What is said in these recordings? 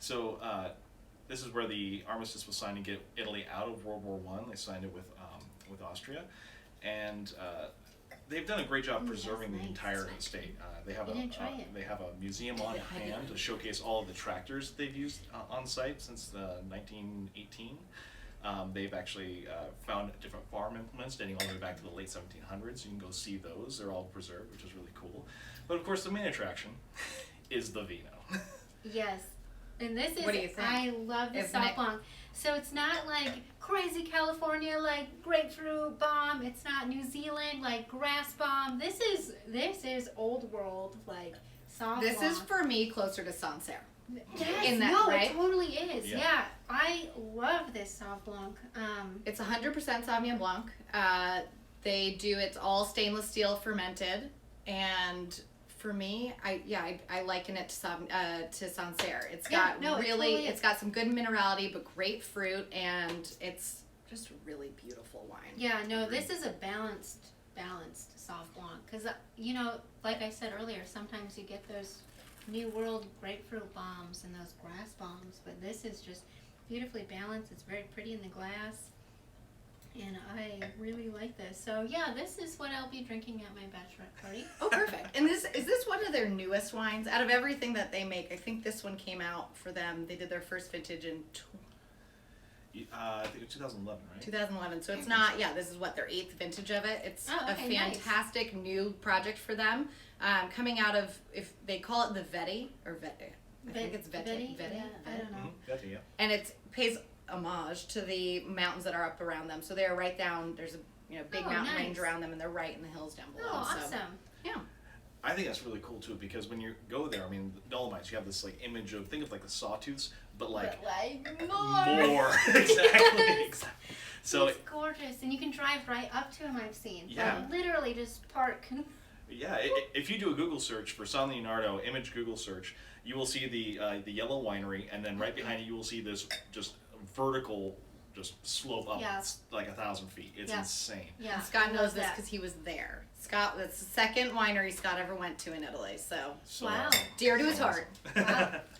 So this is where the armistice was signed to get Italy out of World War One. They signed it with Austria, and they've done a great job preserving the entire estate. They have they have a museum on hand to showcase all of the tractors that they've used on site since 1918. They've actually found different farm implements dating all the way back to the late 1700s. You can go see those. They're all preserved, which is really cool. But of course, the main attraction is the vino. Yes. And this is, what do you think? I love the Sauv Blanc. So it's not like crazy California, like grapefruit bomb. It's not New Zealand, like grass bomb. This is old world, like Sauv Blanc. This is, for me, closer to Sancerre. Yes, in that, no, right? It totally is. Yeah. I love this Sauv Blanc. It's 100% Sauvignon Blanc. They do, it's all stainless steel fermented, and for me, I liken it to Sancerre. It's got it's got some good minerality, but great fruit, and it's just a really beautiful wine. Yeah, no, this is a balanced Sauv Blanc, because like I said earlier, sometimes you get those New World grapefruit bombs and those grass bombs, but this is just beautifully balanced. It's very pretty in the glass, and I really like this. So yeah, this is what I'll be drinking at my bachelorette party. Oh, perfect. And is this one of their newest wines? Out of everything that they make, I think this one came out for them. They did their first vintage in I think it's 2011, right? 2011. So it's not, this is what, their 8th vintage of it. It's a fantastic new project for them. Coming out of, if they call it the Veti, or Veti. I think it's Veti. Yeah, I don't know. Veti, yeah. And it pays homage to the mountains that are up around them. So they're right down, there's a big mountain range around them, and they're right in the hills down below. Oh, awesome. So, yeah. I think that's really cool too, because when you go there, I mean, the Dolomites, you have this like image of, think of like the sawtooths, but like more. Exactly. So it's gorgeous, and you can drive right up to them. I've seen. Yeah. Like, literally just park. Yeah, if you do a Google search for San Leonardo, image Google search, you will see the yellow winery, and then right behind it you will see this just vertical slope up like 1,000 feet. It's insane. Yeah, and Scott knows this because he was there. Scott, that's the second winery Scott ever went to in Italy. So wow, dear to his heart.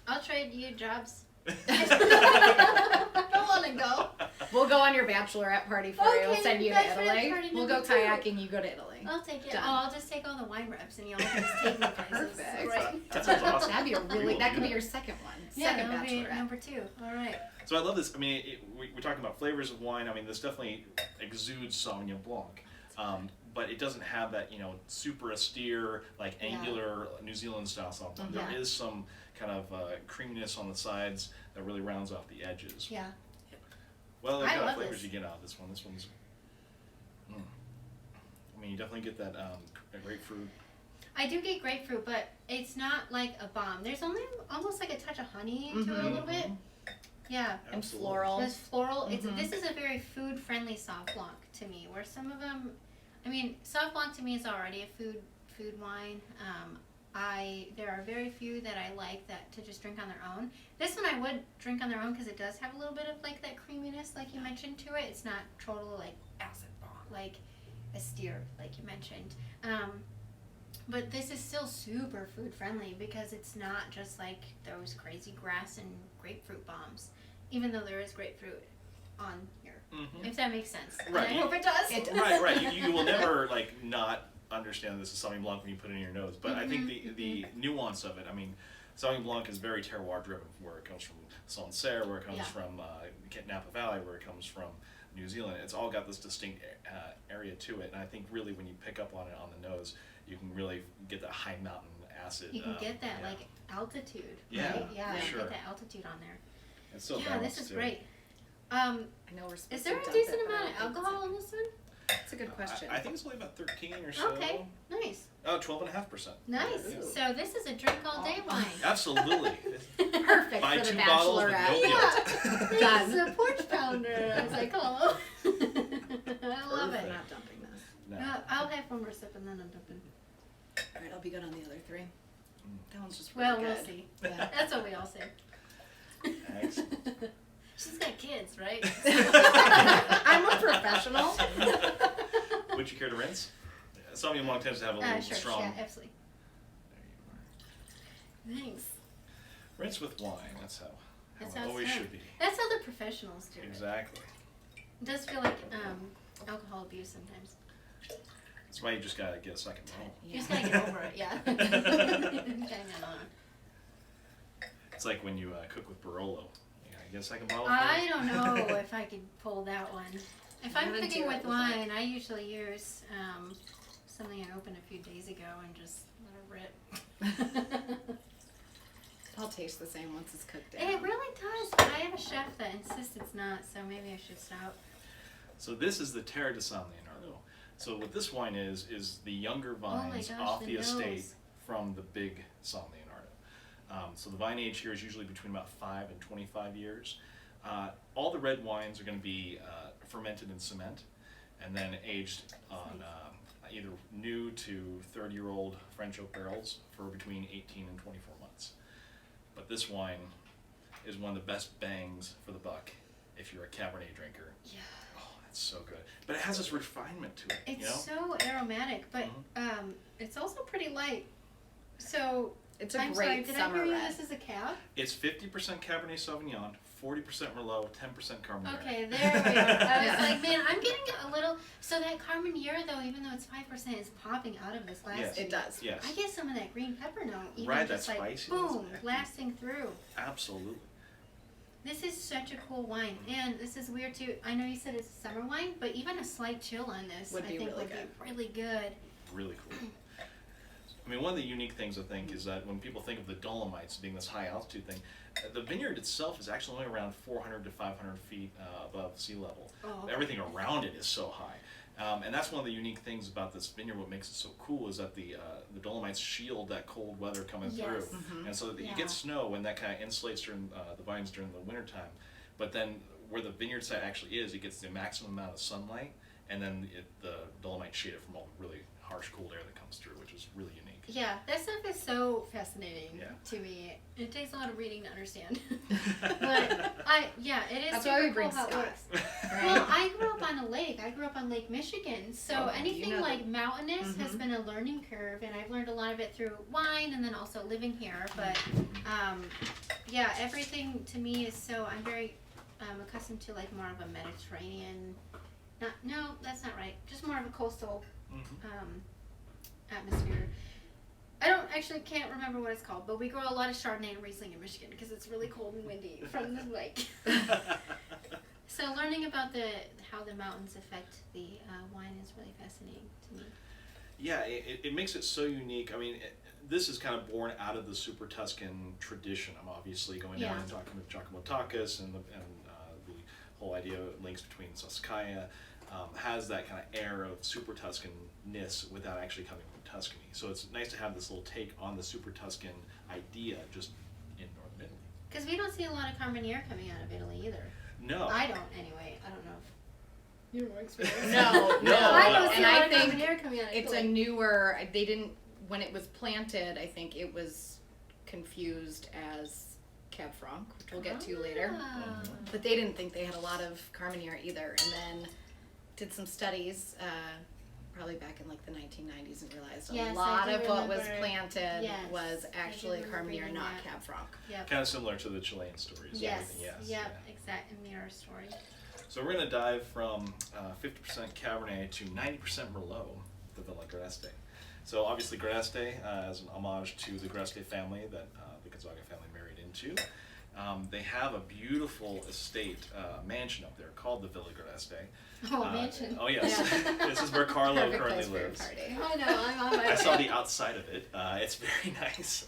I'll trade you jobs. I don't want to go. We'll go on your bachelorette party for you. We'll send you to Italy. We'll go kayaking. You go to Italy. I'll take it. I'll just take all the wine reps, and you'll just take me places. Perfect. Right. That sounds awesome. That'd be that could be your second one. Second that'll be bachelorette. number 2. All right. So I love this. I mean, we're talking about flavors of wine. I mean, this definitely exudes Sauvignon Blanc. But it doesn't have that, super austere, like angular New Zealand style Sauvignon Blanc. There is some kind of creaminess on the sides that really rounds off the edges. Yeah. Well, what kind of flavors you get out of this one? This one's, I mean, you definitely get that grapefruit. I do get grapefruit, but it's not like a bomb. There's only almost like a touch of honey to it a little bit. Yeah. And floral. There's floral. This is a very food-friendly Sauv Blanc to me, where some of them, I mean, Sauv Blanc to me is already a food wine. There are very few that I like that to just drink on their own. This one I would drink on their own because it does have a little bit of like that creaminess, like you mentioned, to it. It's not total like acid bomb, like austere, like you mentioned. But this is still super food friendly because it's not just like those crazy grass and grapefruit bombs, even though there is grapefruit on here. If that makes sense. Right. And I hope it does. It does. Right. You will never like not understand this is Sauvignon Blanc when you put it in your nose. But I think the nuance of it, I mean, Sauvignon Blanc is very terroir driven, where it comes from Sancerre, where it comes from Napa Valley, where it comes from New Zealand. It's all got this distinct area to it, and I think really when you pick up on it on the nose, you can really get that high mountain acid. You can get that like altitude. Yeah, right? Yeah, sure. Get that altitude on there. It's so this is too. great. I know we're supposed Is there to a dump decent it, but I amount don't of think alcohol in this one? That's a good question. I think it's only about 13 or so. Okay, nice. Oh, 12.5%. Nice. Yeah. So this is a drink all day wine. Absolutely. Perfect Buy for the 2 bottles with bachelorette. no guilt. This is a porch pounder, as I call it. I love We're it. not dumping this. No. I'll have one more sip and then I'm dumping. All right, I'll be good on the other 3. That one's just really Well, good. we'll see. Yeah. That's what we all say. Excellent. She's got kids, right? I'm a professional. Would you care to rinse? Sauvignon Blanc tends to have a little Sure, strong. yeah, absolutely. There you are. Thanks. Rinse with wine. That's how That's How how it it's always done. should be. That's how the professionals do it. Exactly. It does feel like alcohol abuse sometimes. That's why you just gotta get a second roll. You just gotta get over it, yeah. Gotta get on. It's like when you cook with Barolo. You gotta get a second bottle I first. don't know if I could pull that one. If I'm I'm gonna cooking do it with with like- wine, I usually use something I opened a few days ago and just let it rip. I'll taste the same once it's cooked down. It really does, but I have a chef that insists it's not, so maybe I should stop. So this is the Terra de San Leonardo. So what this wine is the younger vines gosh, off the the estate nose. from the big San Leonardo. So the vine age here is usually between about 5 and 25 years. All the red wines are going to be fermented in cement and then aged on either new to 30-year-old French oak barrels for between 18 and 24 months. But this wine is one of the best bangs for the buck if you're a Cabernet drinker. Yeah. Oh, that's so good. But it has this refinement to it, It's you know? so aromatic, but it's also pretty light. So It's a I'm great sorry, did I summer hear you red. this is a cab? It's 50% Cabernet Sauvignon, 40% Merlot, 10% Carmenere. Okay, there we are. I was Yeah. like, man, I'm getting a little. So that Carmenere, though, even though it's 5%, is popping out of this glass. Yes. to It me. does. Yes, I get some of that green pepper note, even Right, just that like spiciness. boom, blasting through. absolutely. This is such a cool wine, and this is weird too. I know you said it's a summer wine, but even a slight chill on this, Would I be think, really would good. be really good. Really cool. I mean, one of the unique things I think is that when people think of the Dolomites being this high altitude thing, the vineyard itself is actually only around 400 to 500 feet above sea level. Oh, okay. Everything around it is so high. And that's one of the unique things about this vineyard. What makes it so cool is that the Dolomites shield that cold weather coming Yes. through, Mhm. and so that you Yeah. get snow, and that kind of insulates during the vines during the wintertime. But then where the vineyard site actually is, it gets the maximum amount of sunlight, and then the Dolomites shade it from all the really harsh, cold air that comes through, which is really unique. Yeah, that stuff is so fascinating Yeah. to me. It takes a lot of reading to understand. But it is That's super why we cool bring how it Scott. works. Right? Well, I grew up on a lake. I grew up on Lake Michigan. So Oh, anything you know like mountainous has Mhm. been a learning curve, and I've learned a lot of it through wine and then also living here. But everything to me is so. I'm very accustomed to like more of a Mediterranean. No, that's not right. Just more of a coastal Mhm. atmosphere. I don't can't remember what it's called, but we grow a lot of Chardonnay and Riesling in Michigan because it's really cold and windy from the lake. So learning about how the mountains affect the wine is really fascinating to me. Yeah, it makes it so unique. I mean, this is kind of born out of the Super Tuscan tradition. I'm obviously going down Yeah. and talking with Giacomo Taccas and the whole idea of links between Sassicaia has that kind of air of Super Tuscan-ness without actually coming from Tuscany. So it's nice to have this little take on the Super Tuscan idea just in northern Italy. Because we don't see a lot of Carmenere coming out of Italy either. No. I don't anyway. I don't know if you don't experience. No, No, I don't see and a lot I of think Carmenere coming out of it's a Italy. newer. They didn't when it was planted. I think it was confused as Cab Franc, which we'll get to later. Ah. But they didn't think they had a lot of Carmenere either, and then did some studies, probably back in like the 1990s, and realized a Yes, I lot do of what was remember. planted Yes, was I do actually remember Carmenere, reading not that. Cab Franc. Yep. Kind of similar to the Chilean stories. and Yes. everything, yes. Yep. Yeah. Exact mirror story. So we're going to dive from 50% Cabernet to 90% Merlot, the Villa Greste. So obviously Greste, as an homage to the Greste family that the Gonzaga family married into. They have a beautiful estate mansion up there called the Villa Greste. Oh, mansion. Oh yes, Yeah. this is where Carlo Perfect currently place for your lives. party. I know. I'm on my way. I saw the outside of it. It's very nice.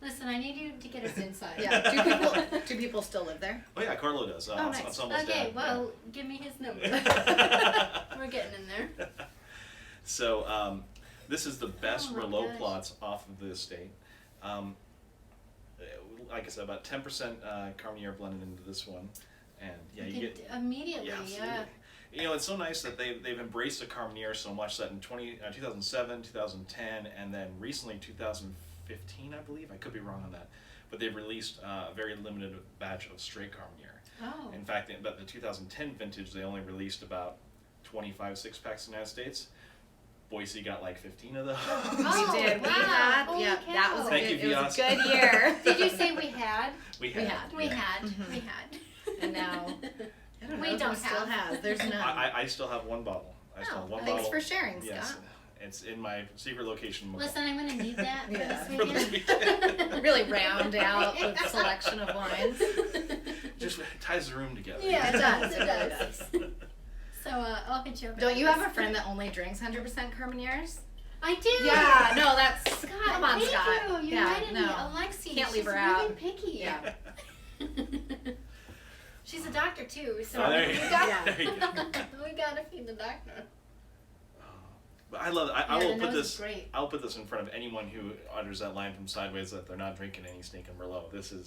Listen, I need you to get us inside. Yeah. Do people still live there? Oh yeah, Carlo does. Oh, nice. It's almost Okay, dead. well, give me his number. Yeah. We're getting in there. So this is the best Oh my Merlot gosh. plots off of the estate. Like I said, about 10% Carmenere blended into this one, and yeah, you could get immediately, absolutely. yeah. You know, it's so nice that they've embraced the Carmenere so much that in 2007, 2010, and then recently 2015, I believe. I could be wrong on that, but they've released a very limited batch of straight Carmenere. Oh. In fact, about the 2010 vintage, they only released about 25 six-packs in the United States. Boise got like 15 of those. Oh, we did. wow. We had. Holy Yep. That was cow. a Thank good. you, It was a Vios. good year. Did you say we had? We We had. had. We yeah. had. Mhm. We had. And now, I don't know We if don't it still have. has. There's none. I still have one bottle. I still have one Thanks bottle. for sharing, Yes, Scott. it's in my secret location. Listen, I'm gonna need that Yeah. for For this this weekend. Really round out the selection of wines. Just ties the room together. Yeah, it does. It It really does. So I'll hit you up. Don't you have a friend that only drinks 100% Carmenères? I do. Yeah, no, that's Scott, come on, thank Scott. you. You yeah, reminded me. no. Alexi. Can't leave she's her really out. picky. Yeah. She's a doctor too, so Oh, there we you go. got There you go. we gotta feed the doctor. But I love it. I Yeah, will the put nose is this. great. I'll put this in front of anyone who utters that line from Sideways that they're not drinking any Snake and Merlot. This is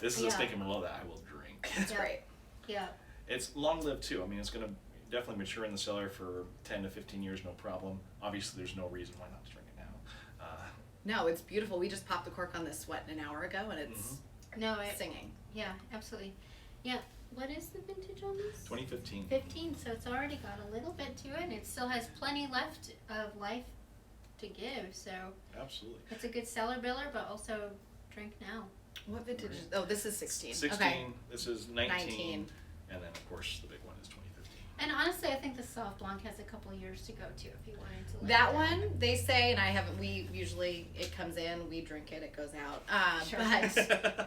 Yeah. a Snake and Merlot that I will drink. It's Yeah. great. Yeah. It's long lived too. I mean, it's going to definitely mature in the cellar for 10 to 15 years, no problem. Obviously, there's no reason why not to drink it now. No, it's beautiful. We just popped the cork on this, an hour ago, and it's No, singing. yeah, absolutely. Yeah. What is the vintage on this? 2015. 15, so it's already got a little bit to it, and it still has plenty left of life to give. So Absolutely. it's a good cellar biller, but also drink now. What vintage? Is, oh, this is 16. 16. Okay. This is 19. 19. And then, of course, the big one is 2015. And honestly, I think the Sauv Blanc has a couple of years to go too, if you wanted to. let That it one, they say, and I haven't. We usually it comes in, we drink it, it goes out. Sure.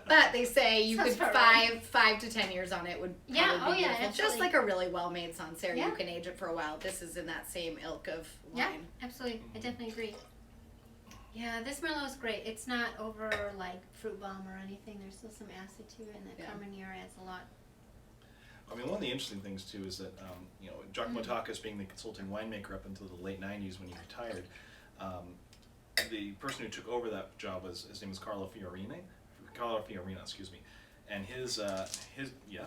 But they say you Sounds could about right. 5 to 10 years on it would Yeah, probably oh be yeah, beautiful. Just absolutely. like a really well made Sancerre, Yeah. you can age it for a while. This is in that same ilk of Yeah, wine. absolutely. I definitely agree. Yeah, this Merlot is great. It's not over like fruit bomb or anything. There's still some acid to it, and the Yeah. Carmenere adds a lot. I mean, one of the interesting things too is that Giacomo Taccas being the consulting winemaker up until the late '90s when he retired, the person who took over that job was his name was Carlo Fiorina, excuse me, and his yeah.